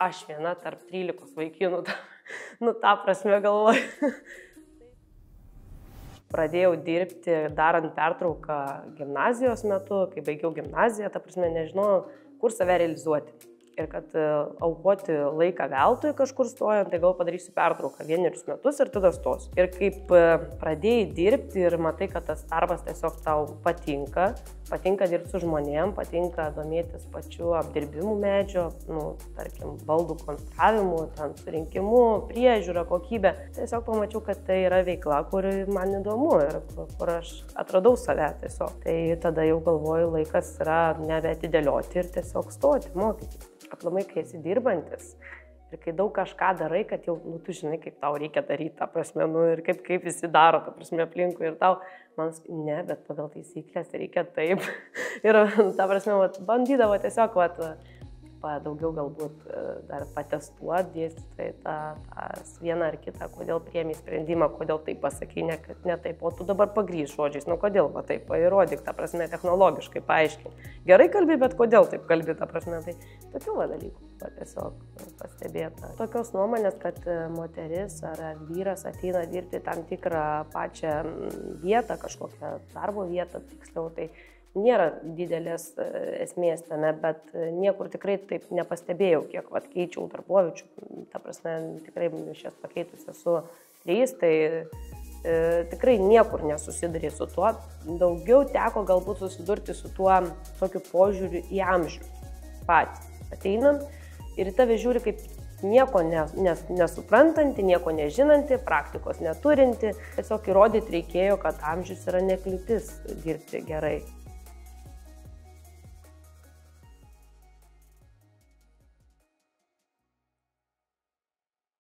aš viena tarp 13 vaikinų, ta prasme galvoju. Pradėjau dirbti darant pertrauką gimnazijos metu, kai baigiau gimnaziją, ta prasme nežinojau, kur save realizuoti. Ir kad aukoti laiką veltui kažkur stojant, tai gal padarysiu pertrauką 1 metus ir tada stosiu. Ir kaip pradėjai dirbti ir matai, kad tas darbas tiesiog tau patinka dirbti su žmonėm, patinka domėtis pačiu apdirbimu medžio, tarkim, baldų konstravimu, surinkimu, priežiūra, kokybė. Tiesiog pamačiau, kad tai yra veikla, kuri man įdomu ir kur aš atradau save tiesiog. Tai tada jau galvoju, laikas yra nebeatidėlioti ir tiesiog stoti, mokytis. Aplamai, kai esi dirbantis ir kai daug kažką darai, kad jau, tu žinai, kaip tau reikia daryti, ta prasme, ir kaip visi daro, ta prasme, aplinkui ir tau, man, ne, bet pagal taisyklės reikia taip. Ir, ta prasme, bandydavo tiesiog, daugiau galbūt dar patestuoti dėstytojai tą vieną ar kitą, kodėl priėmė sprendimą, kodėl taip pasakė, ne taip, o tu dabar pagrįž žodžiais, kodėl taip, įrodyk, ta prasme, technologiškai paaiškink. Gerai kalbi, bet kodėl taip kalbi, ta prasme, tai tokių dalykų tiesiog pastebėta. Tokios nuomonės, kad moteris ar vyras ateina dirbti tam tikrą pačią vietą, kažkokią darbo vietą, tiksliau, tai nėra didelės esmės tame, bet niekur tikrai taip nepastebėjau, kiek keičiau darboviečių. Ta prasme, tikrai šias pakeitus esu 3, tai tikrai niekur nesusidurė su tuo. Daugiau teko galbūt susidurti su tuo tokiu požiūriu į amžių patį. Ateinant ir į tave žiūri kaip nieko nesuprantanti, nieko nežinanti, praktikos neturinti. Tiesiog įrodyti reikėjo, kad amžius yra nekliūtis dirbti gerai.